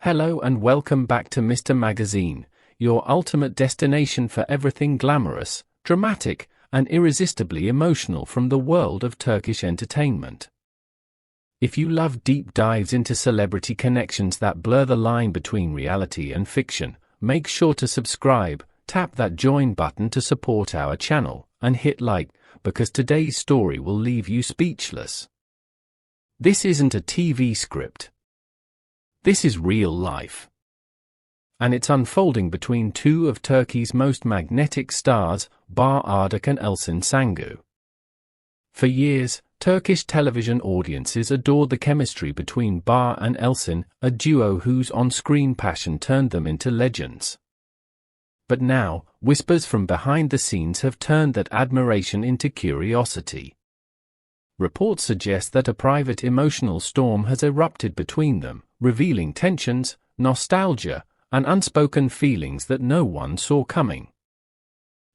Hello and welcome back to Mr. Magazine, your ultimate destination for everything glamorous, dramatic, and irresistibly emotional from the world of Turkish entertainment. If you love deep dives into celebrity connections that blur the line between reality and fiction, make sure to subscribe, tap that join button to support our channel, and hit like, because today's story will leave you speechless. This isn't a TV script. This is real life. And it's unfolding between two of Turkey's most magnetic stars, Barış Arduç and Elçin Sangu. For years, Turkish television audiences adored the chemistry between Barış and Elçin, a duo whose on-screen passion turned them into legends. But now, whispers from behind the scenes have turned that admiration into curiosity. Reports suggest that a private emotional storm has erupted between them, revealing tensions, nostalgia, and unspoken feelings that no one saw coming.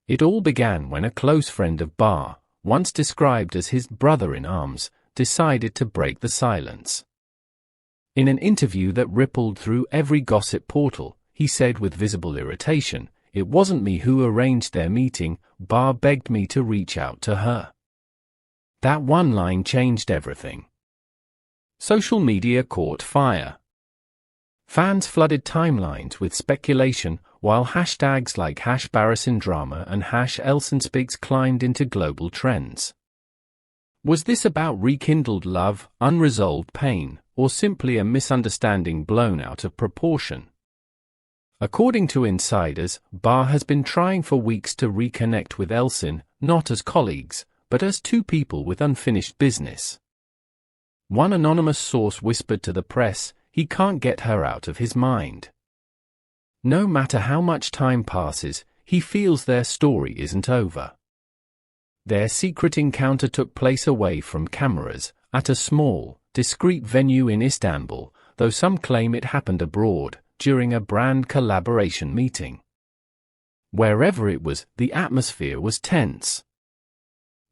It all began when a close friend of Barış, once described as his brother-in-arms, decided to break the silence. In an interview that rippled through every gossip portal, he said with visible irritation, "It wasn't me who arranged their meeting, Barış begged me to reach out to her." That one line changed everything. Social media caught fire. Fans flooded timelines with speculation, while hashtags like #BarışInDrama and #ElçinSpeaks climbed into global trends. Was this about rekindled love, unresolved pain, or simply a misunderstanding blown out of proportion? According to insiders, Barış has been trying for weeks to reconnect with Elçin, not as colleagues, but as two people with unfinished business. One anonymous source whispered to the press, he can't get her out of his mind. No matter how much time passes, he feels their story isn't over. Their secret encounter took place away from cameras, at a small, discreet venue in Istanbul, though some claim it happened abroad, during a brand collaboration meeting. Wherever it was, the atmosphere was tense.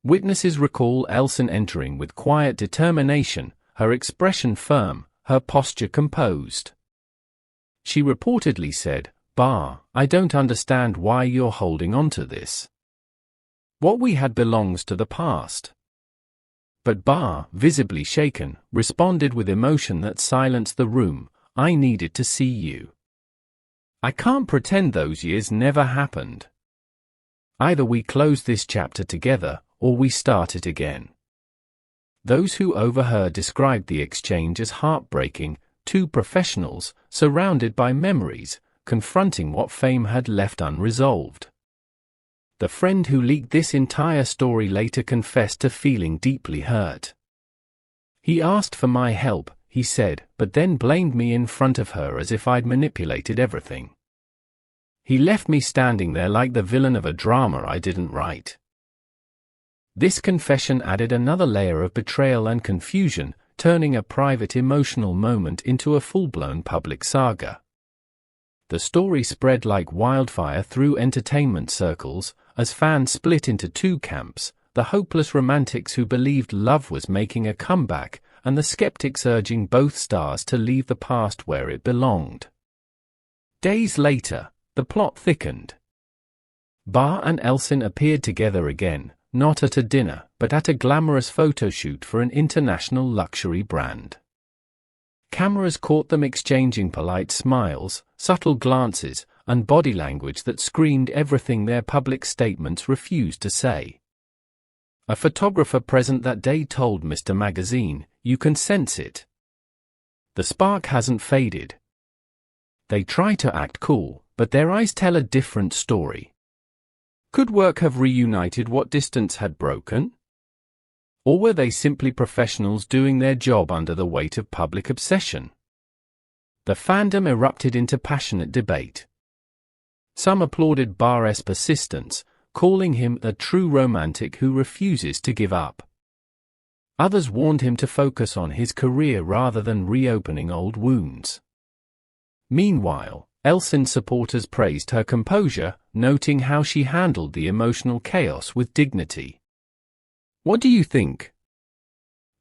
Witnesses recall Elçin entering with quiet determination, her expression firm, her posture composed. She reportedly said, "Barış, I don't understand why you're holding on to this. What we had belongs to the past." But Barış, visibly shaken, responded with emotion that silenced the room, "I needed to see you. I can't pretend those years never happened. Either we close this chapter together, or we start it again." Those who overheard described the exchange as heartbreaking, two professionals, surrounded by memories, confronting what fame had left unresolved. The friend who leaked this entire story later confessed to feeling deeply hurt. "He asked for my help," he said, "but then blamed me in front of her as if I'd manipulated everything. He left me standing there like the villain of a drama I didn't write." This confession added another layer of betrayal and confusion, turning a private emotional moment into a full-blown public saga. The story spread like wildfire through entertainment circles, as fans split into two camps, the hopeless romantics who believed love was making a comeback, and the skeptics urging both stars to leave the past where it belonged. Days later, the plot thickened. Barış and Elçin appeared together again, not at a dinner, but at a glamorous photo shoot for an international luxury brand. Cameras caught them exchanging polite smiles, subtle glances, and body language that screamed everything their public statements refused to say. A photographer present that day told Mr. Magazine, "You can sense it. The spark hasn't faded. They try to act cool, but their eyes tell a different story." Could work have reunited what distance had broken? Or were they simply professionals doing their job under the weight of public obsession? The fandom erupted into passionate debate. Some applauded Barış's persistence, calling him a true romantic who refuses to give up. Others warned him to focus on his career rather than reopening old wounds. Meanwhile, Elçin supporters praised her composure, noting how she handled the emotional chaos with dignity. What do you think?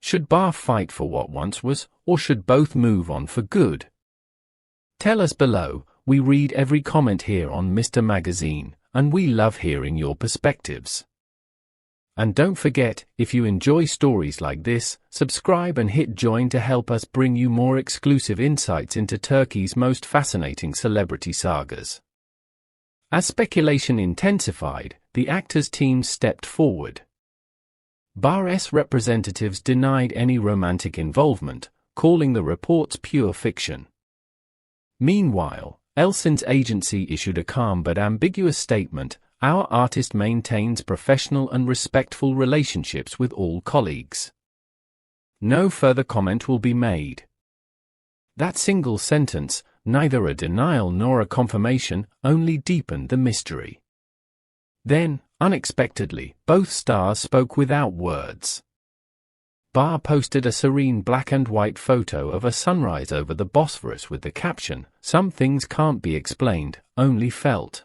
Should Barış fight for what once was, or should both move on for good? Tell us below. We read every comment here on Mr. Magazine, and we love hearing your perspectives. And don't forget, if you enjoy stories like this, subscribe and hit join to help us bring you more exclusive insights into Turkey's most fascinating celebrity sagas. As speculation intensified, the actors' team stepped forward. Barış representatives denied any romantic involvement, calling the reports pure fiction. Meanwhile, Elçin's agency issued a calm but ambiguous statement: "Our artist maintains professional and respectful relationships with all colleagues. No further comment will be made." That single sentence, neither a denial nor a confirmation, only deepened the mystery. Then, unexpectedly, both stars spoke without words. Barış posted a serene black and white photo of a sunrise over the Bosphorus with the caption, "Some things can't be explained, only felt."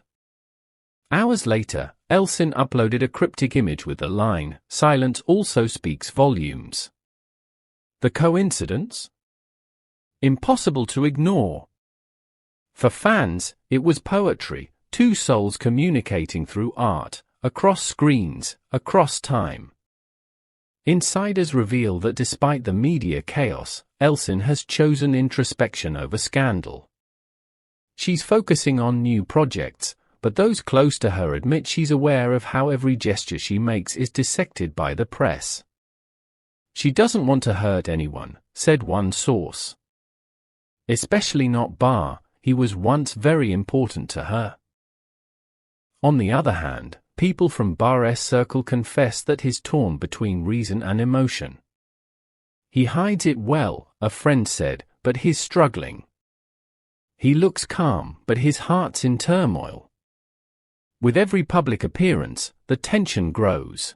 Hours later, Elçin uploaded a cryptic image with the line, "Silence also speaks volumes." The coincidence? Impossible to ignore. For fans, it was poetry, two souls communicating through art, across screens, across time. Insiders reveal that despite the media chaos, Elçin has chosen introspection over scandal. She's focusing on new projects, but those close to her admit she's aware of how every gesture she makes is dissected by the press. She doesn't want to hurt anyone, said one source. Especially not Barış, he was once very important to her. On the other hand, people from Barış's circle confess that he's torn between reason and emotion. He hides it well, a friend said, but he's struggling. He looks calm, but his heart's in turmoil. With every public appearance, the tension grows.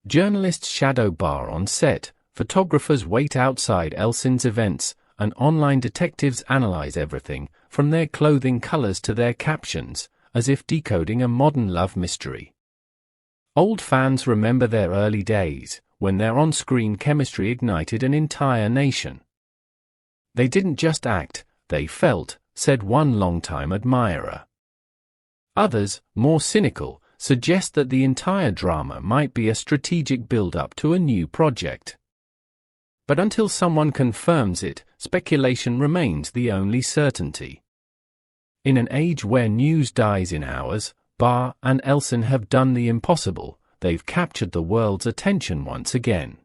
Journalists shadow Barış on set, photographers wait outside Elçin's events, and online detectives analyze everything, from their clothing colors to their captions, as if decoding a modern love mystery. Old fans remember their early days, when their on-screen chemistry ignited an entire nation. They didn't just act, they felt, said one longtime admirer. Others, more cynical, suggest that the entire drama might be a strategic build-up to a new project. But until someone confirms it, speculation remains the only certainty. In an age where news dies in hours, Barış and Elçin have done the impossible. They've captured the world's attention once again.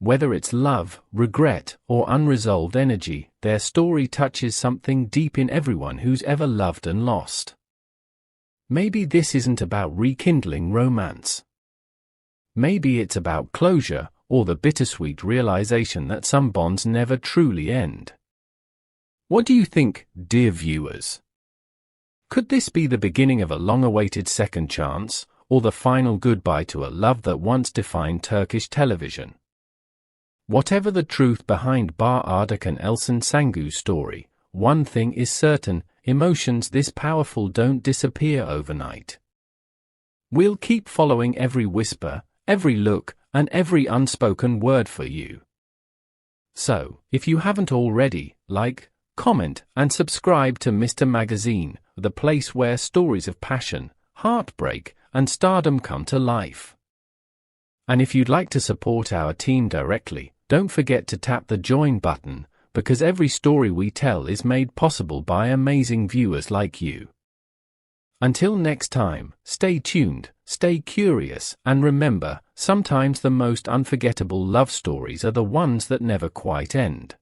Whether it's love, regret, or unresolved energy, their story touches something deep in everyone who's ever loved and lost. Maybe this isn't about rekindling romance. Maybe it's about closure, or the bittersweet realization that some bonds never truly end. What do you think, dear viewers? Could this be the beginning of a long-awaited second chance, or the final goodbye to a love that once defined Turkish television? Whatever the truth behind Barış Arduç and Elçin Sangu's story, one thing is certain: emotions this powerful don't disappear overnight. We'll keep following every whisper, every look, and every unspoken word for you. So, if you haven't already, like, comment, and subscribe to Mr. Magazine, the place where stories of passion, heartbreak, and stardom come to life. And if you'd like to support our team directly, don't forget to tap the join button, because every story we tell is made possible by amazing viewers like you. Until next time, stay tuned, stay curious, and remember, sometimes the most unforgettable love stories are the ones that never quite end.